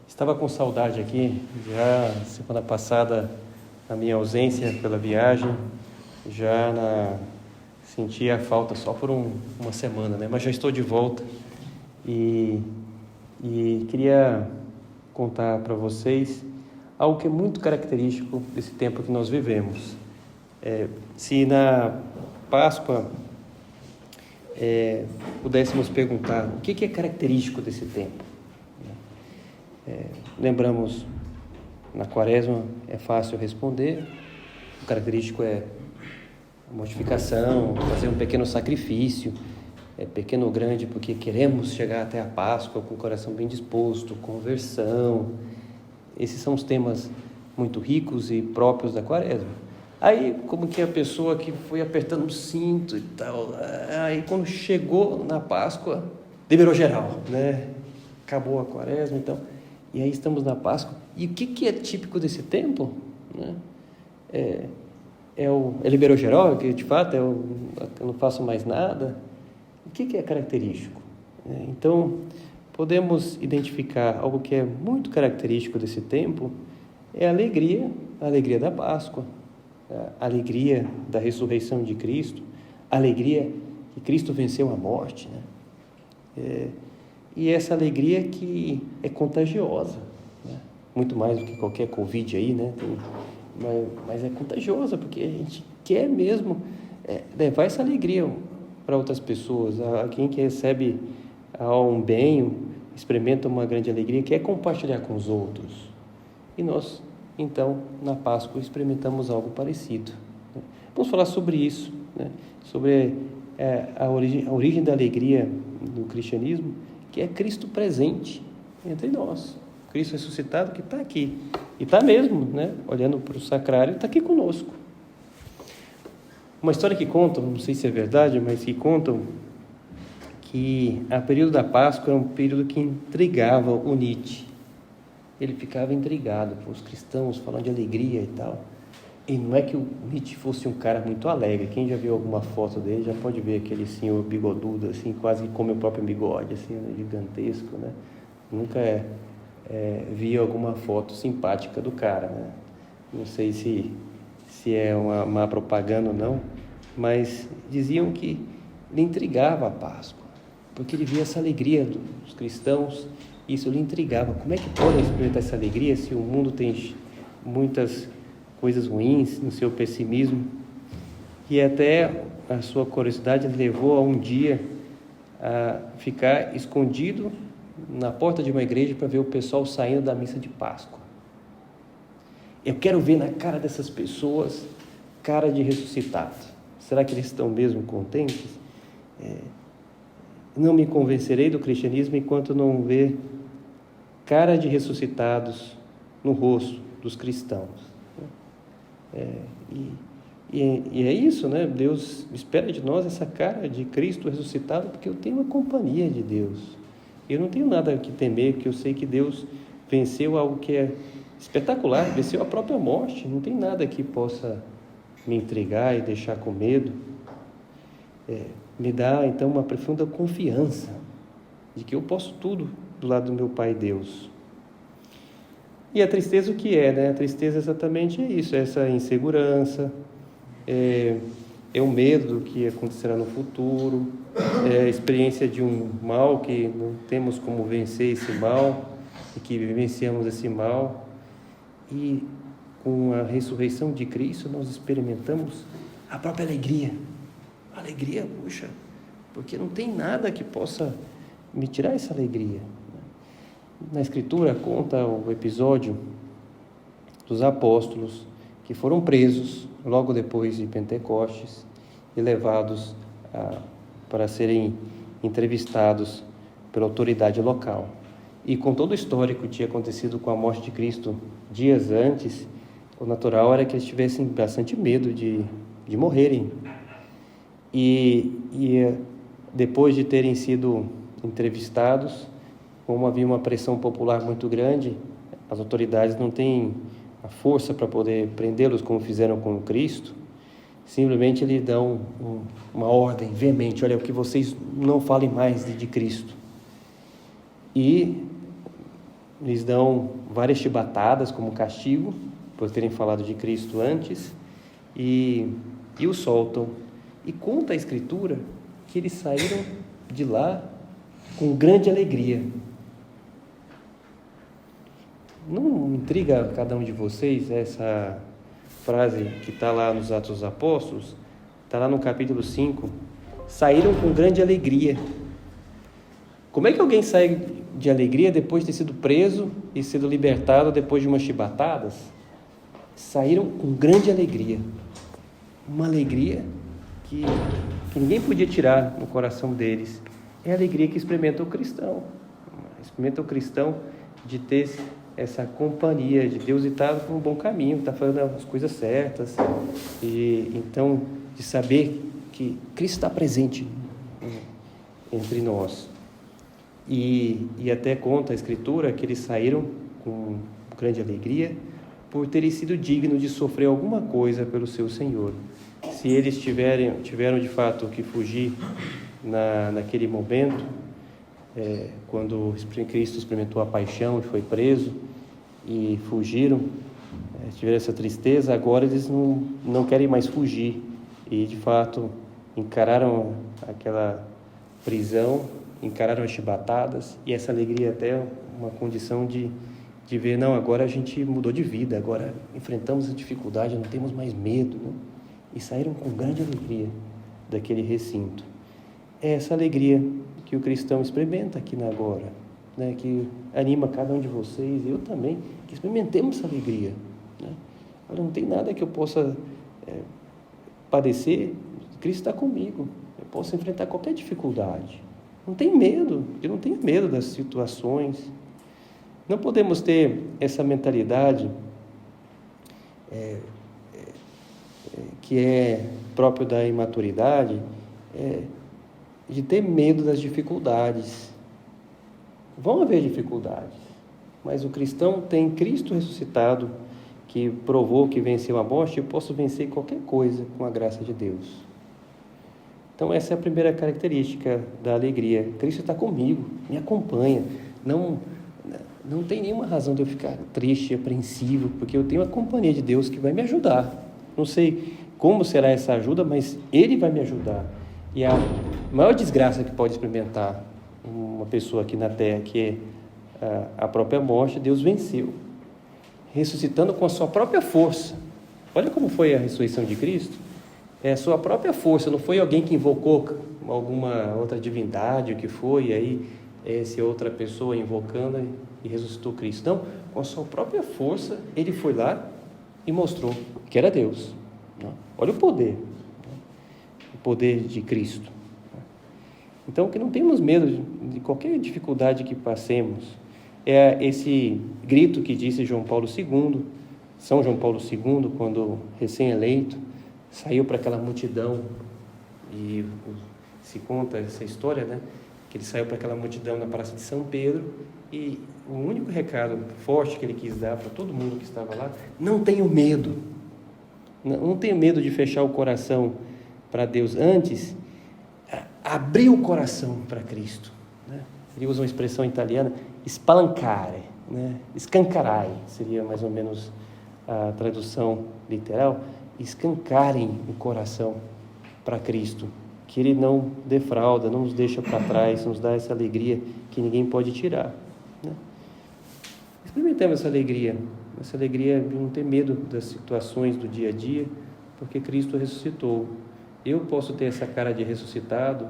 Estava com saudade aqui, já semana passada, na minha ausência pela viagem, senti a falta só por uma semana, né? Mas já estou de volta e queria contar para vocês algo que é muito característico desse tempo que nós vivemos. Se na Páscoa pudéssemos perguntar o que é característico desse tempo, lembramos, na Quaresma é fácil responder. O característico é a mortificação, fazer um pequeno sacrifício, pequeno ou grande, porque queremos chegar até a Páscoa com o coração bem disposto, conversão. Esses são os temas muito ricos e próprios da Quaresma. Aí, como que a pessoa que foi apertando o cinto e tal, aí quando chegou na Páscoa, liberou geral, né? Acabou a Quaresma, então, e aí estamos na Páscoa. E o que é típico desse tempo, né? Liberou geral, que de fato eu não faço mais nada. O que é característico? Então, podemos identificar algo que é muito característico desse tempo, é a alegria da Páscoa, a alegria da ressurreição de Cristo, a alegria que Cristo venceu a morte, né? E essa alegria que é contagiosa, né? Muito mais do que qualquer Covid aí, né? Mas é contagiosa, porque a gente quer mesmo levar essa alegria para outras pessoas. Alguém que recebe um bem, experimenta uma grande alegria, quer compartilhar com os outros. E nós, então, na Páscoa, experimentamos algo parecido, né? Vamos falar sobre isso, né? Sobre a origem da alegria do cristianismo, que é Cristo presente entre nós. Cristo ressuscitado que está aqui. E está mesmo, né? Olhando para o sacrário, está aqui conosco. Uma história que contam, não sei se é verdade, mas que contam que o período da Páscoa era um período que intrigava o Nietzsche. Ele ficava intrigado com os cristãos falando de alegria e tal. E não é que o Nietzsche fosse um cara muito alegre. Quem já viu alguma foto dele já pode ver aquele senhor bigodudo, assim, quase que come o próprio bigode, assim, né? Gigantesco, né? Nunca vi alguma foto simpática do cara, né? Não sei se é uma má propaganda ou não, mas diziam que ele intrigava a Páscoa, porque ele via essa alegria dos cristãos, isso lhe intrigava. Como é que podem experimentar essa alegria se o mundo tem muitas coisas ruins, no seu pessimismo? E até a sua curiosidade levou a um dia a ficar escondido na porta de uma igreja para ver o pessoal saindo da missa de Páscoa. Eu quero ver na cara dessas pessoas cara de ressuscitado. Será que eles estão mesmo contentes? Não me convencerei do cristianismo enquanto não ver cara de ressuscitados no rosto dos cristãos. E é isso, né? Deus espera de nós essa cara de Cristo ressuscitado, porque eu tenho a companhia de Deus. Eu não tenho nada que temer, porque eu sei que Deus venceu algo que é espetacular, venceu a própria morte. Não tem nada que possa me intrigar e deixar com medo. Me dá, então, uma profunda confiança de que eu posso tudo do lado do meu Pai Deus. E a tristeza o que é, né? A tristeza exatamente é isso, é essa insegurança, é o medo do que acontecerá no futuro, é a experiência de um mal que não temos como vencer esse mal e que vivenciamos esse mal. E com a ressurreição de Cristo nós experimentamos a própria alegria. Alegria, puxa, porque não tem nada que possa me tirar essa alegria. Na Escritura conta o episódio dos apóstolos que foram presos logo depois de Pentecostes e levados para serem entrevistados pela autoridade local. E com todo o histórico que tinha acontecido com a morte de Cristo dias antes, o natural era que eles tivessem bastante medo de morrerem. E depois de terem sido entrevistados, como havia uma pressão popular muito grande, as autoridades não têm a força para poder prendê-los como fizeram com Cristo. Simplesmente lhe dão uma ordem veemente: olha, o que vocês não falem mais de Cristo. E lhes dão várias chibatadas como castigo por terem falado de Cristo antes e o soltam. E conta a Escritura que eles saíram de lá com grande alegria. Não intriga cada um de vocês essa frase que está lá nos Atos dos Apóstolos? Está lá no capítulo 5. Saíram com grande alegria. Como é que alguém sai de alegria depois de ter sido preso e sido libertado depois de umas chibatadas? Saíram com grande alegria. Uma alegria que ninguém podia tirar no coração deles. É a alegria que experimenta o cristão. Experimenta o cristão de ter essa companhia de Deus e estar no bom caminho, estar fazendo as coisas certas. E então, de saber que Cristo está presente entre nós. E até conta a Escritura que eles saíram com grande alegria por terem sido dignos de sofrer alguma coisa pelo seu Senhor. Se eles tiveram de fato que fugir naquele momento, quando Cristo experimentou a paixão e foi preso e fugiram, tiveram essa tristeza, agora eles não querem mais fugir e de fato encararam aquela prisão, encararam as chibatadas, e essa alegria até uma condição de ver, não, agora a gente mudou de vida, agora enfrentamos a dificuldade, não temos mais medo, né? E saíram com grande alegria daquele recinto. É essa alegria que o cristão experimenta aqui na agora, né? Que anima cada um de vocês, eu também, que experimentemos essa alegria, né? Olha, não tem nada que eu possa padecer, Cristo está comigo, eu posso enfrentar qualquer dificuldade. Não tem medo, eu não tenho medo das situações. Não podemos ter essa mentalidade que é próprio da imaturidade, de ter medo das dificuldades. Vão haver dificuldades, mas o cristão tem Cristo ressuscitado, que provou que venceu a morte, e eu posso vencer qualquer coisa com a graça de Deus. Então essa é a primeira característica da alegria. Cristo está comigo, me acompanha. Não tem nenhuma razão de eu ficar triste, apreensivo, porque eu tenho a companhia de Deus que vai me ajudar. Não sei como será essa ajuda, mas Ele vai me ajudar. E a maior desgraça que pode experimentar uma pessoa aqui na Terra, que é a própria morte, Deus venceu, ressuscitando com a sua própria força. Olha como foi a ressurreição de Cristo. É a sua própria força, não foi alguém que invocou alguma outra divindade, o que foi, e aí essa outra pessoa invocando e ressuscitou Cristo. Não, com a sua própria força, ele foi lá e mostrou que era Deus. Olha o poder de Cristo. Então, que não temos medo de qualquer dificuldade que passemos. É esse grito que disse São João Paulo II, quando recém-eleito, saiu para aquela multidão, e se conta essa história, né? Que ele saiu para aquela multidão na Praça de São Pedro, e o único recado forte que ele quis dar para todo mundo que estava lá: não tenham medo, não tenha medo de fechar o coração para Deus, antes abrir o coração para Cristo, né? Ele usa uma expressão italiana, spalancare, né? Escancarai, seria mais ou menos a tradução literal. Escancarem o coração para Cristo, que Ele não defrauda, não nos deixa para trás, nos dá essa alegria que ninguém pode tirar, né? Experimentemos essa alegria de não ter medo das situações do dia a dia, porque Cristo ressuscitou. Eu posso ter essa cara de ressuscitado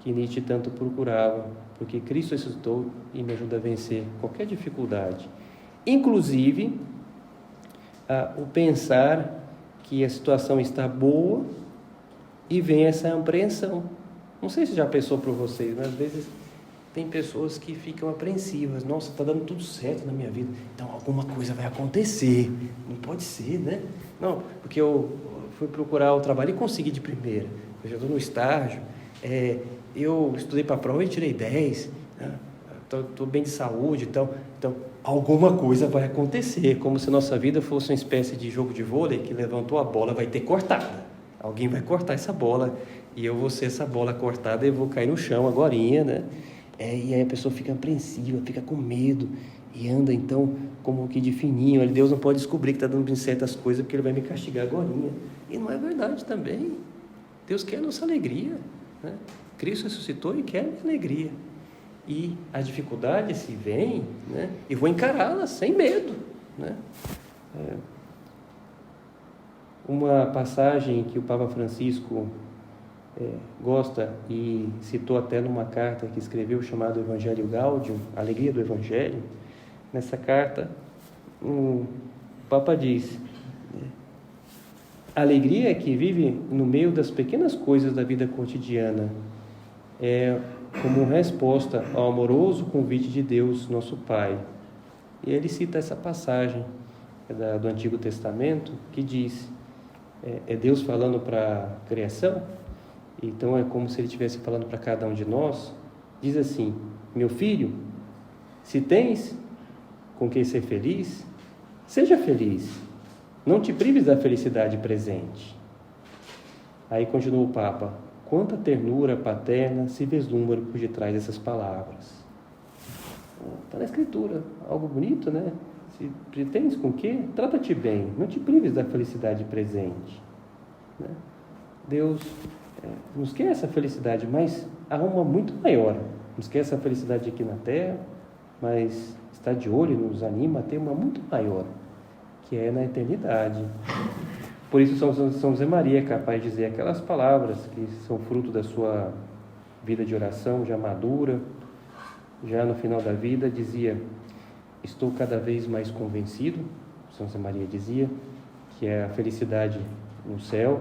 que Nietzsche tanto procurava, porque Cristo ressuscitou e me ajuda a vencer qualquer dificuldade, inclusive o pensar que a situação está boa e vem essa apreensão. Não sei se já pensou por vocês, mas às vezes tem pessoas que ficam apreensivas. Nossa, está dando tudo certo na minha vida, então alguma coisa vai acontecer. Não pode ser, né? Não, porque eu fui procurar o trabalho e consegui de primeira. Eu já estou no estágio, eu estudei para a prova e tirei 10, né? Estou bem de saúde, então alguma coisa vai acontecer, como se nossa vida fosse uma espécie de jogo de vôlei que levantou a bola, vai ter cortada. Alguém vai cortar essa bola e eu vou ser essa bola cortada e eu vou cair no chão agorinha, né? E aí a pessoa fica apreensiva, fica com medo E anda então como que de fininho. Deus não pode descobrir que está dando certas coisas porque Ele vai me castigar agorinha. E não é verdade também. Deus quer a nossa alegria, né? Cristo ressuscitou e quer a minha alegria. E a dificuldade se vem, né? E vou encará-las sem medo, né? Uma passagem que o Papa Francisco gosta e citou até numa carta que escreveu, chamada Evangelho Gaudium, Alegria do Evangelho. Nessa carta, o Papa diz: a alegria que vive no meio das pequenas coisas da vida cotidiana é como resposta ao amoroso convite de Deus, nosso Pai. E ele cita essa passagem do Antigo Testamento, que diz, é Deus falando para a criação, então é como se ele estivesse falando para cada um de nós, diz assim: meu filho, se tens com quem ser feliz, seja feliz, não te prives da felicidade presente. Aí continua o Papa: quanta ternura paterna se vislumbra por detrás dessas palavras. Está na Escritura, algo bonito, né? Se tens com que, trata-te bem, não te prives da felicidade presente, né? Deus nos quer essa felicidade, mas há uma muito maior. Nos quer essa felicidade aqui na terra, mas está de olho, nos anima a ter uma muito maior, que é na eternidade. Por isso São José Maria é capaz de dizer aquelas palavras que são fruto da sua vida de oração, já madura, já no final da vida, dizia: estou cada vez mais convencido, São José Maria dizia, que a felicidade no céu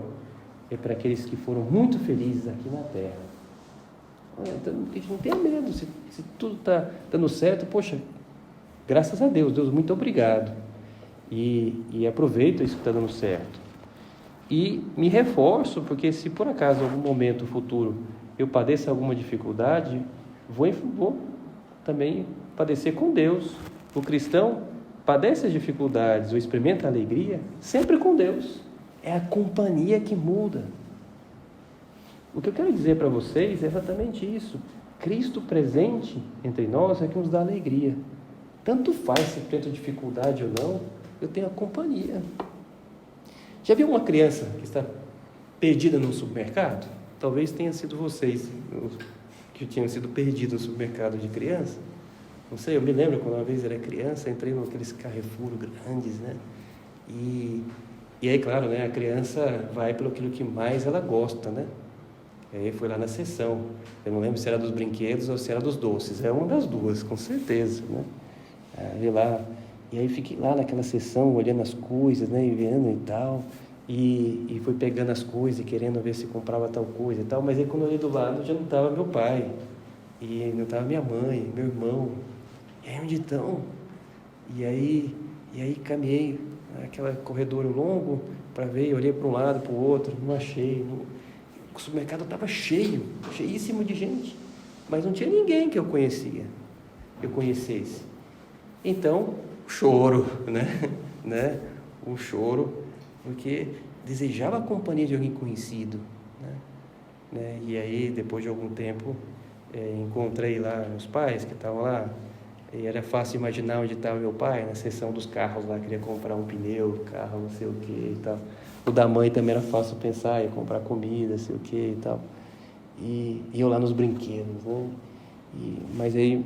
é para aqueles que foram muito felizes aqui na terra. Então, a gente não tenha medo, se tudo está dando certo, poxa, graças a Deus, muito obrigado. E aproveito isso que está dando certo. E me reforço, porque se por acaso, em algum momento futuro, eu padeço alguma dificuldade, vou também padecer com Deus. O cristão padece as dificuldades ou experimenta a alegria sempre com Deus. É a companhia que muda. O que eu quero dizer para vocês é exatamente isso. Cristo presente entre nós é que nos dá alegria. Tanto faz se enfrenta dificuldade ou não, eu tenho a companhia. Já viu uma criança que está perdida no supermercado? Talvez tenha sido vocês que tinham sido perdidos no supermercado de criança. Não sei, eu me lembro quando uma vez era criança, entrei naqueles Carrefour grandes, né? E aí, claro, né, a criança vai pelo aquilo que mais ela gosta, né? E aí foi lá na seção. Eu não lembro se era dos brinquedos ou se era dos doces. É uma das duas, com certeza, né? Aí lá, e aí fiquei lá naquela seção, olhando as coisas, né, e vendo e tal. E fui pegando as coisas e querendo ver se comprava tal coisa e tal. Mas aí quando eu olhei do lado, já não estava meu pai. E não estava minha mãe, meu irmão. E aí, onde estão? E aí caminhei aquele corredor longo para ver, olhei para um lado, para o outro, não achei. O supermercado estava cheio, cheíssimo de gente, mas não tinha ninguém que eu conhecesse. Então, choro, né? O choro, porque desejava a companhia de alguém conhecido, né? E aí, depois de algum tempo, encontrei lá meus pais que estavam lá. E era fácil imaginar onde estava meu pai, na seção dos carros lá, queria comprar um pneu, carro, não sei o que e tal. O da mãe também era fácil pensar, ia comprar comida, sei o que e tal. E eu lá nos brinquedos, né? Mas aí,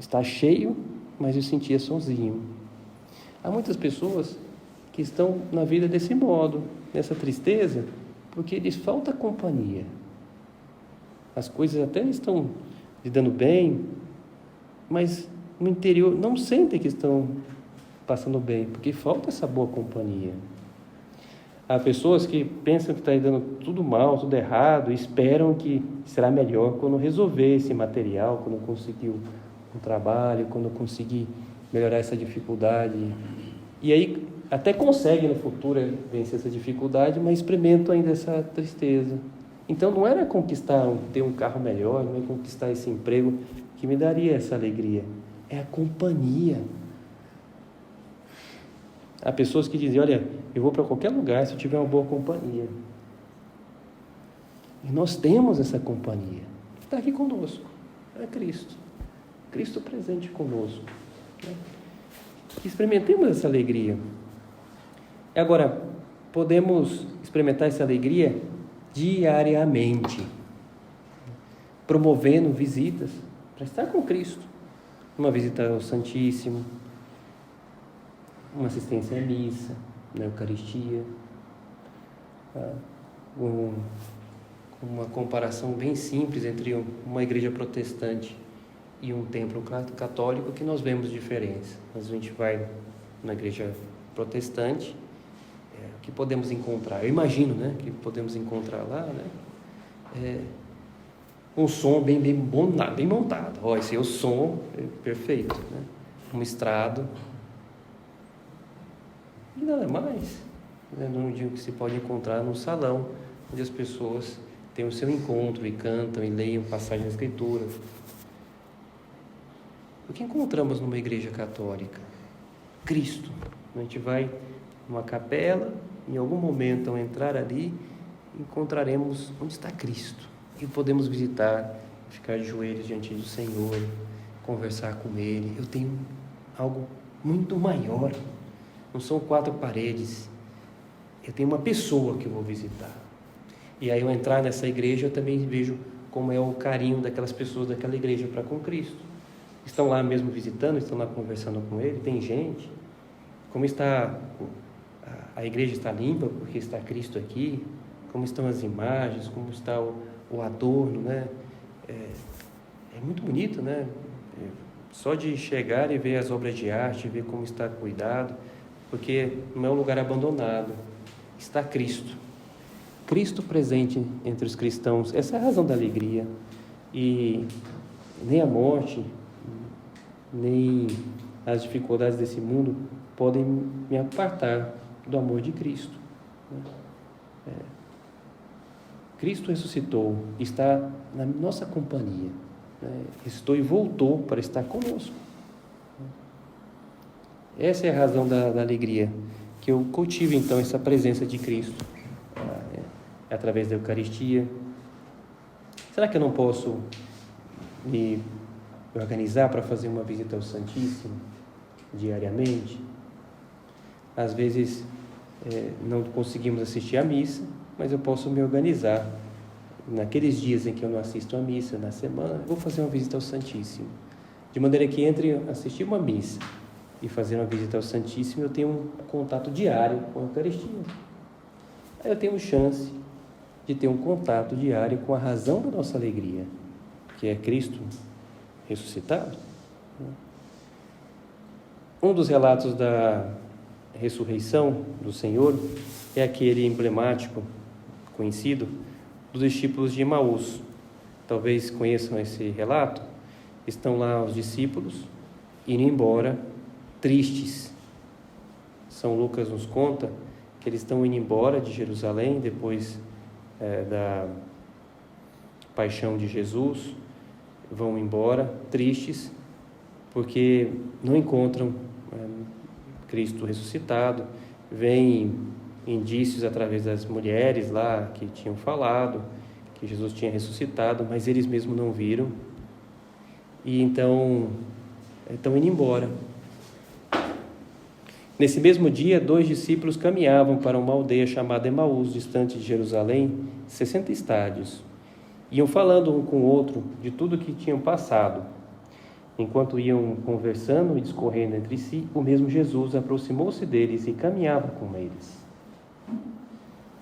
está cheio, mas eu sentia sozinho. Há muitas pessoas que estão na vida desse modo, nessa tristeza, porque lhes falta companhia. As coisas até estão lhe dando bem, mas no interior não sentem que estão passando bem, porque falta essa boa companhia. Há pessoas que pensam que está dando tudo mal, tudo errado, e esperam que será melhor quando resolver esse material, quando conseguir um trabalho, quando conseguir melhorar essa dificuldade. E aí até conseguem no futuro vencer essa dificuldade, mas experimentam ainda essa tristeza. Então não era conquistar, ter um carro melhor, não é conquistar esse emprego que me daria essa alegria. É a companhia. Há pessoas que dizem: olha, eu vou para qualquer lugar se eu tiver uma boa companhia. E nós temos essa companhia. Está aqui conosco. É Cristo. Cristo presente conosco. Né? Que experimentemos essa alegria. E agora, podemos experimentar essa alegria diariamente, promovendo visitas para estar com Cristo. Uma visita ao Santíssimo, uma assistência à missa, na Eucaristia. Uma comparação bem simples entre uma igreja protestante e um templo católico, que nós vemos diferença. Mas a gente vai na igreja protestante, o que podemos encontrar? Eu imagino, né, que podemos encontrar lá, né, um som bem montado. Esse é o som perfeito, né? Um estrado e nada mais. Né? Não digo que se pode encontrar num salão onde as pessoas têm o seu encontro e cantam e leiam passagens da Escritura. O que encontramos numa igreja católica? Cristo. A gente vai numa capela, em algum momento, ao entrar ali, encontraremos onde está Cristo. E podemos visitar, ficar de joelhos diante do Senhor, conversar com Ele. Eu tenho algo muito maior. Não são 4 paredes. Eu tenho uma pessoa que eu vou visitar. E aí, ao entrar nessa igreja, eu também vejo como é o carinho daquelas pessoas daquela igreja para com Cristo. Estão lá mesmo visitando, estão lá conversando com Ele. Tem gente. Como está a igreja está limpa porque está Cristo aqui. Como estão as imagens, como está o adorno, né? É muito bonito, né? Só de chegar e ver as obras de arte, ver como está cuidado, porque não é um lugar abandonado, está Cristo. Cristo presente entre os cristãos, essa é a razão da alegria. E nem a morte, nem as dificuldades desse mundo podem me apartar do amor de Cristo. Cristo ressuscitou, está na nossa companhia, né? Ressuscitou e voltou para estar conosco. Essa é a razão da alegria, que eu cultive então essa presença de Cristo, através da Eucaristia. Será que eu não posso me organizar para fazer uma visita ao Santíssimo diariamente? Às vezes não conseguimos assistir à missa, mas eu posso me organizar. Naqueles dias em que eu não assisto à missa, na semana, eu vou fazer uma visita ao Santíssimo. De maneira que entre assistir uma missa e fazer uma visita ao Santíssimo, eu tenho um contato diário com a Eucaristia. Aí eu tenho chance de ter um contato diário com a razão da nossa alegria, que é Cristo ressuscitado. Um dos relatos da ressurreição do Senhor é aquele emblemático, conhecido, dos discípulos de Emaús. Talvez conheçam esse relato. Estão lá os discípulos indo embora, tristes. São Lucas nos conta que eles estão indo embora de Jerusalém depois da paixão de Jesus. Vão embora tristes porque não encontram Cristo ressuscitado. Vêm indícios através das mulheres lá que tinham falado que Jesus tinha ressuscitado, mas eles mesmos não viram. E então estão indo embora. Nesse mesmo dia, 2 discípulos caminhavam para uma aldeia chamada Emaús, distante de Jerusalém, 60 estádios. Iam falando um com o outro de tudo que tinham passado. Enquanto iam conversando e discorrendo entre si, o mesmo Jesus aproximou-se deles e caminhava com eles.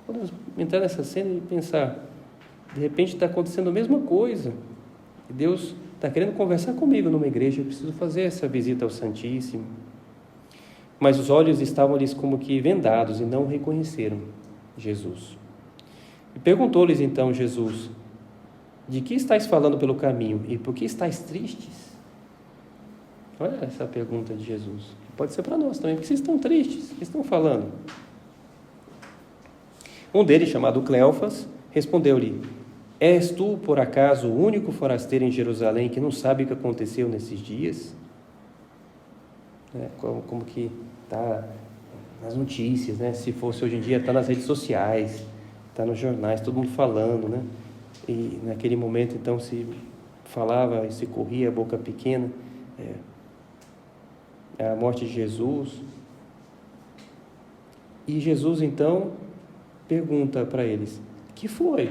Podemos entrar nessa cena e pensar, de repente está acontecendo a mesma coisa. Deus está querendo conversar comigo numa igreja, eu preciso fazer essa visita ao Santíssimo. Mas os olhos estavam-lhes como que vendados e não reconheceram Jesus. E perguntou-lhes então Jesus: de que estáis falando pelo caminho e por que estáis tristes? Olha essa pergunta de Jesus, que pode ser para nós também. Por que vocês estão tristes? O que estão falando? Um deles, chamado Cleofas, respondeu-lhe: és tu, por acaso, o único forasteiro em Jerusalém que não sabe o que aconteceu nesses dias? Como que está nas notícias, né? Se fosse hoje em dia, está nas redes sociais, está nos jornais, todo mundo falando, né? E naquele momento, então, se falava e se corria a boca pequena, a morte de Jesus. E Jesus então pergunta para eles: que foi?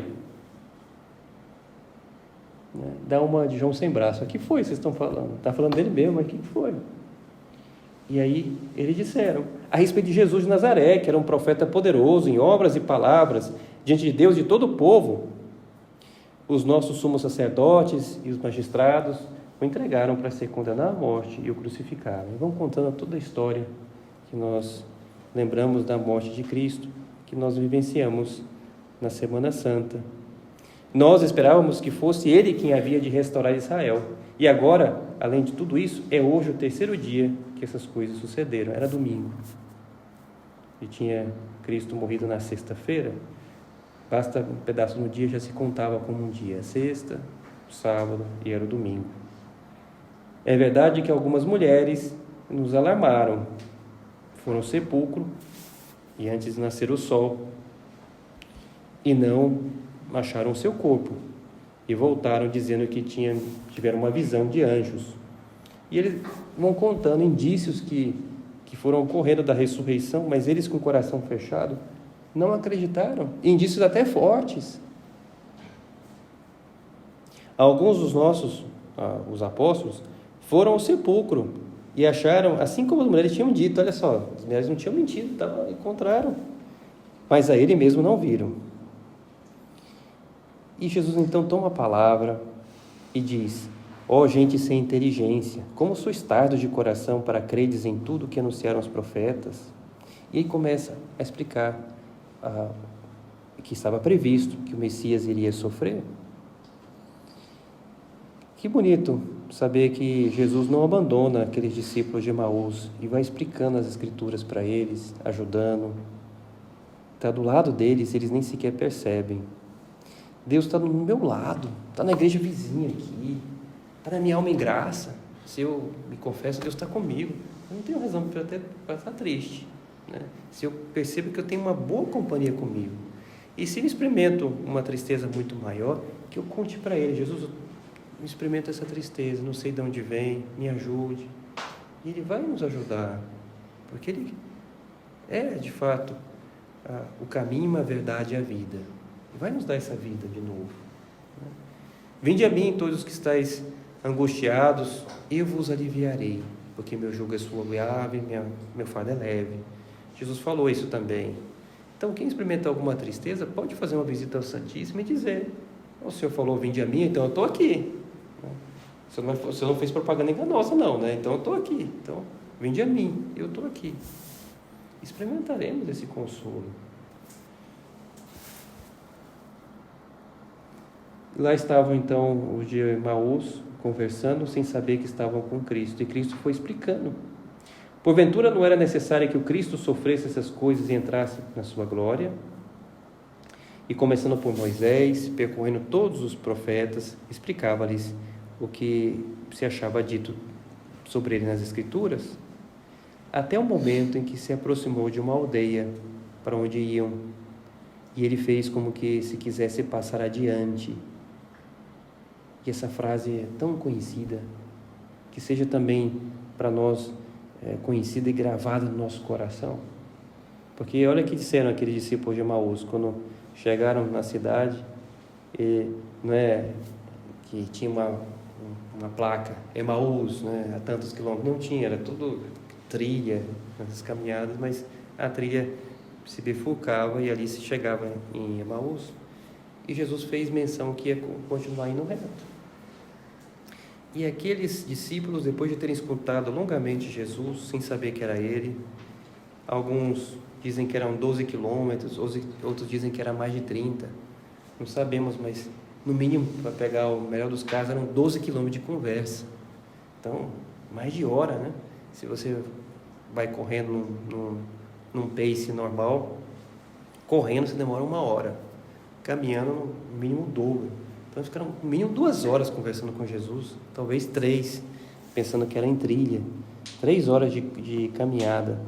Dá uma de João sem braço: o que foi que vocês estão falando? Está falando dele mesmo, mas o que foi? E aí eles disseram a respeito de Jesus de Nazaré, que era um profeta poderoso em obras e palavras diante de Deus e de todo o povo. Os nossos sumos sacerdotes e os magistrados o entregaram para ser condenado à morte e o crucificaram. E vão contando toda a história que nós lembramos da morte de Cristo, que nós vivenciamos na Semana Santa. Nós esperávamos que fosse Ele quem havia de restaurar Israel. E agora, além de tudo isso, é hoje o terceiro dia que essas coisas sucederam. Era domingo. E tinha Cristo morrido na sexta-feira. Basta um pedaço no dia, já se contava como um dia. Sexta, sábado e era o domingo. É verdade que algumas mulheres nos alarmaram. Foram ao sepulcro e antes de nascer o sol e não acharam o seu corpo e voltaram dizendo que tiveram uma visão de anjos. E eles vão contando indícios que foram ocorrendo da ressurreição, mas eles com o coração fechado não acreditaram, indícios até fortes. Alguns dos nossos, os apóstolos, foram ao sepulcro e acharam, assim como as mulheres tinham dito, olha só, as mulheres não tinham mentido, encontraram, mas a ele mesmo não viram. E Jesus então toma a palavra e diz: ó gente sem inteligência, como sois tardos de coração para credes em tudo que anunciaram os profetas? E aí começa a explicar que estava previsto que o Messias iria sofrer. Que bonito saber que Jesus não abandona aqueles discípulos de Emaús e vai explicando as Escrituras para eles, ajudando. Está do lado deles, eles nem sequer percebem. Deus está no meu lado, está na igreja vizinha aqui, está na minha alma em graça. Se eu me confesso, Deus está comigo. Eu não tenho razão para estar triste, né? Se eu percebo que eu tenho uma boa companhia comigo. E se eu experimento uma tristeza muito maior, que eu conte para Ele: Jesus, eu experimento essa tristeza, não sei de onde vem, me ajude. E Ele vai nos ajudar, porque Ele é, de fato, o caminho, a verdade e a vida. E vai nos dar essa vida de novo. Vinde a mim, todos os que estáis angustiados, eu vos aliviarei, porque meu jugo é suave, meu fardo é leve. Jesus falou isso também. Então, quem experimentar alguma tristeza, pode fazer uma visita ao Santíssimo e dizer: o Senhor falou, vinde a mim, então eu estou aqui. O Senhor não fez propaganda enganosa, não, né? Então eu estou aqui. Então, vinde a mim, eu estou aqui. Experimentaremos esse consolo. Lá estavam então os de Emaús conversando, sem saber que estavam com Cristo. E Cristo foi explicando. Porventura não era necessário que o Cristo sofresse essas coisas e entrasse na sua glória? E começando por Moisés, percorrendo todos os profetas, explicava-lhes o que se achava dito sobre ele nas Escrituras, até o momento em que se aproximou de uma aldeia para onde iam, e ele fez como que se quisesse passar adiante. E essa frase é tão conhecida, que seja também para nós conhecida e gravada no nosso coração. Porque olha o que disseram aqueles discípulos de Emaús, quando chegaram na cidade, e não é que tinha uma placa, Emaús, né, a tantos quilômetros, não tinha, era tudo trilha, nas caminhadas, mas a trilha se bifurcava e ali se chegava em Emaús. E Jesus fez menção que ia continuar indo reto. E aqueles discípulos, depois de terem escutado longamente Jesus, sem saber que era Ele, alguns dizem que eram 12 quilômetros, outros dizem que era mais de 30, não sabemos, mas no mínimo, para pegar o melhor dos casos, eram 12 quilômetros de conversa. Então, mais de hora, né? Se você vai correndo num pace normal, correndo você demora 1 hora, caminhando no mínimo o dobro. Então eles ficaram no mínimo 2 horas conversando com Jesus, talvez 3, pensando que era em trilha, 3 horas de caminhada.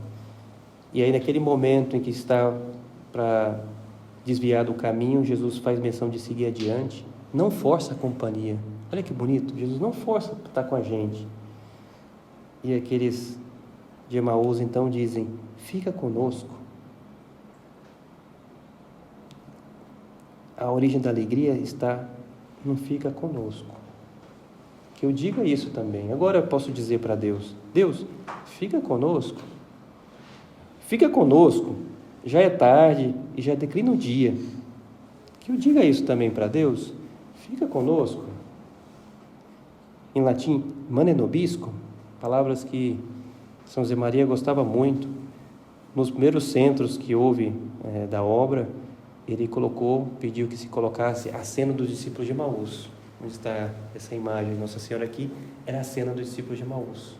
E aí naquele momento em que está para desviar do caminho, Jesus faz menção de seguir adiante, não força a companhia, Olha que bonito, Jesus não força para estar com a gente. E aqueles de Emaús então dizem, fica conosco. A origem da alegria está, não fica conosco. Que eu diga isso também. Agora eu posso dizer para Deus, Deus, fica conosco. Fica conosco. Já é tarde e já declina o dia. Que eu diga isso também para Deus, fica conosco. Em latim, mane nobiscum, palavras que São José Maria gostava muito. Nos primeiros centros que houve da obra, ele pediu que se colocasse a cena dos discípulos de Emaús. Onde está essa imagem de Nossa Senhora aqui, era a cena dos discípulos de Emaús.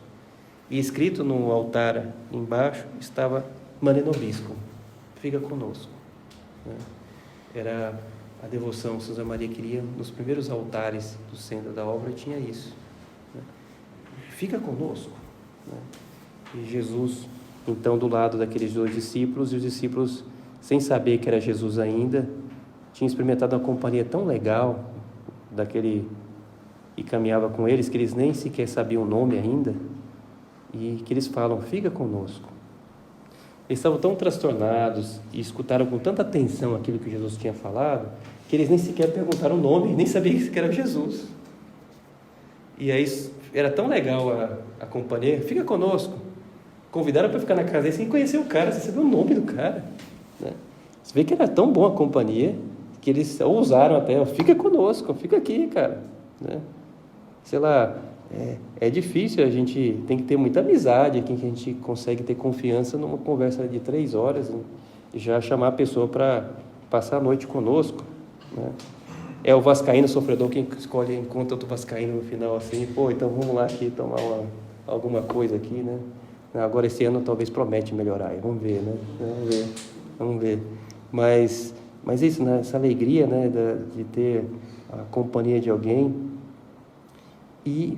E escrito no altar embaixo estava mane nobiscum, fica conosco. Era a devoção que São José Maria queria, nos primeiros altares do centro da obra tinha isso. Fica conosco. E Jesus, então, do lado daqueles 2 discípulos, e os discípulos, sem saber que era Jesus ainda, tinham experimentado uma companhia tão legal daquele que caminhava com eles, que eles nem sequer sabiam o nome ainda, e que eles falam, fica conosco. Eles estavam tão transtornados e escutaram com tanta atenção aquilo que Jesus tinha falado, que eles nem sequer perguntaram o nome, nem sabiam que era Jesus. E aí era tão legal a companhia, fica conosco. Convidaram para ficar na casa dele sem conhecer o cara, sem saber o nome do cara. Né? Você vê que era tão bom a companhia, que eles ousaram até, fica conosco, fica aqui, cara. Né? Sei lá, é difícil, a gente tem que ter muita amizade aqui, que a gente consegue ter confiança numa conversa de 3 horas, né? E já chamar a pessoa para passar a noite conosco. Né? É o vascaíno sofredor quem escolhe, encontra outro vascaíno no final assim, então vamos lá aqui tomar alguma coisa aqui, né? Agora esse ano talvez promete melhorar, vamos ver, né? Vamos ver. Mas isso, né? Essa alegria, né? De ter a companhia de alguém. E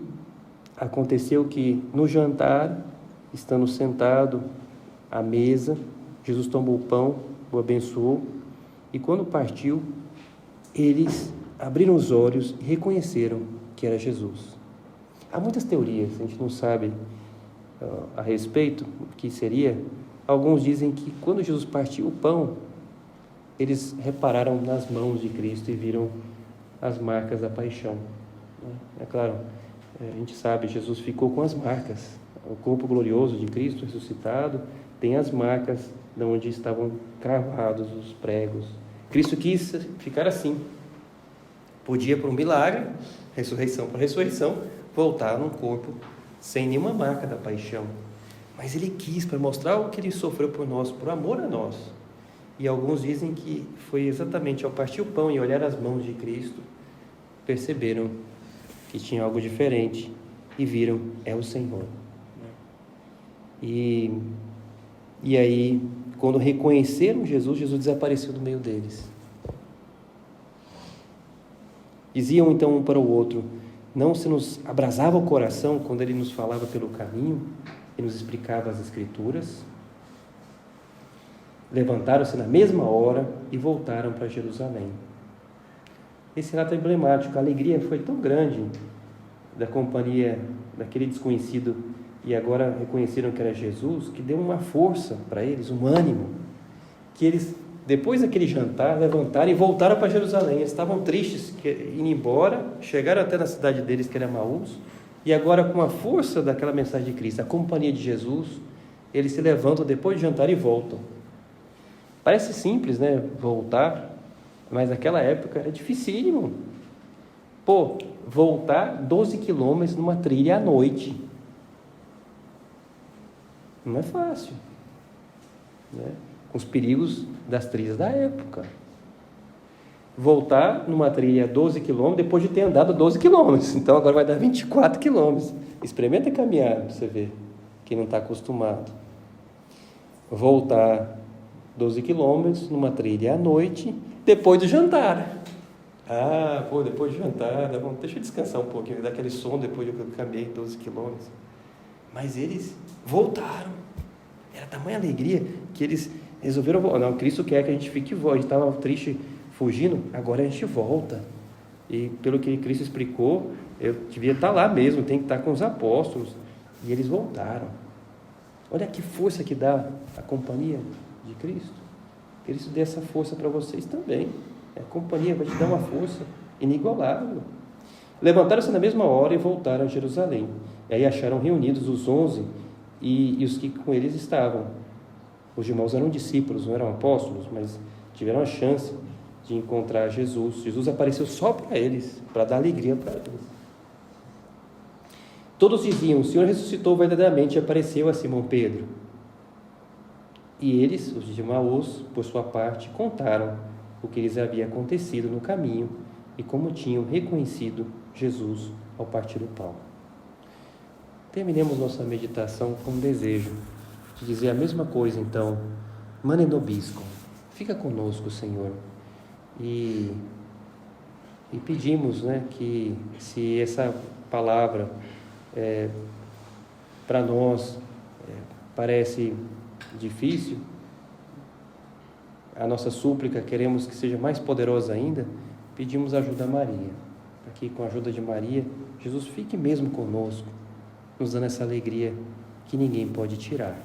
aconteceu que no jantar, estando sentado à mesa, Jesus tomou o pão, o abençoou, e quando partiu, eles abriram os olhos e reconheceram que era Jesus. Há muitas teorias, a gente não sabe a respeito do que seria. Alguns dizem que quando Jesus partiu o pão, eles repararam nas mãos de Cristo e viram as marcas da paixão. É claro, a gente sabe, Jesus ficou com as marcas. O corpo glorioso de Cristo ressuscitado tem as marcas de onde estavam cravados os pregos. Cristo quis ficar assim. Podia, por um milagre, ressurreição para ressurreição, voltar num corpo sem nenhuma marca da paixão. Mas ele quis, para mostrar o que ele sofreu por nós, por amor a nós. E alguns dizem que foi exatamente ao partir o pão e olhar as mãos de Cristo, perceberam que tinha algo diferente e viram, é o Senhor. E aí, quando reconheceram Jesus, Jesus desapareceu do meio deles. Diziam então um para o outro, não se nos abrasava o coração quando ele nos falava pelo caminho e nos explicava as Escrituras? Levantaram-se na mesma hora e voltaram para Jerusalém. Esse relato é emblemático, a alegria foi tão grande da companhia daquele desconhecido e agora reconheceram que era Jesus, que deu uma força para eles, um ânimo, que eles, depois daquele jantar, levantaram e voltaram para Jerusalém. Eles estavam tristes, indo embora, chegaram até na cidade deles, que era Emaús, e agora com a força daquela mensagem de Cristo, a companhia de Jesus, eles se levantam depois de jantar e voltam. Parece simples, né, voltar, mas naquela época era dificílimo. Voltar 12 quilômetros numa trilha à noite. Não é fácil, né? Com os perigos das trilhas da época. Voltar numa trilha a 12 quilômetros depois de ter andado 12 quilômetros. Então agora vai dar 24 quilômetros. Experimenta caminhar para você ver, quem não está acostumado. Voltar 12 quilômetros numa trilha à noite, depois do jantar. Depois do jantar, deixa eu descansar um pouquinho, dar aquele sono depois que eu caminhei 12 quilômetros. Mas eles voltaram. Era tamanha alegria que eles resolveram voltar. Não, Cristo quer que a gente fique volta. A gente estava triste, fugindo, agora a gente volta. E pelo que Cristo explicou, eu devia estar lá mesmo, tem que estar com os apóstolos. E eles voltaram. Olha que força que dá a companhia de Cristo. Cristo dê essa força para vocês também. A companhia vai te dar uma força inigualável. Levantaram-se na mesma hora e voltaram a Jerusalém. E aí acharam reunidos os 11 e os que com eles estavam. Os irmãos eram discípulos, não eram apóstolos, mas tiveram a chance de encontrar Jesus. Jesus apareceu só para eles, para dar alegria para eles. Todos diziam: o Senhor ressuscitou verdadeiramente e apareceu a Simão Pedro. E eles, os de Emaús, por sua parte, contaram o que lhes havia acontecido no caminho e como tinham reconhecido Jesus ao partir o pão. Terminemos nossa meditação com um desejo de dizer a mesma coisa, então: Mane nobiscum, fica conosco, Senhor. E pedimos, que se essa palavra para nós parece difícil, a nossa súplica queremos que seja mais poderosa ainda, pedimos ajuda a Maria, para que com a ajuda de Maria, Jesus fique mesmo conosco, nos dando essa alegria que ninguém pode tirar.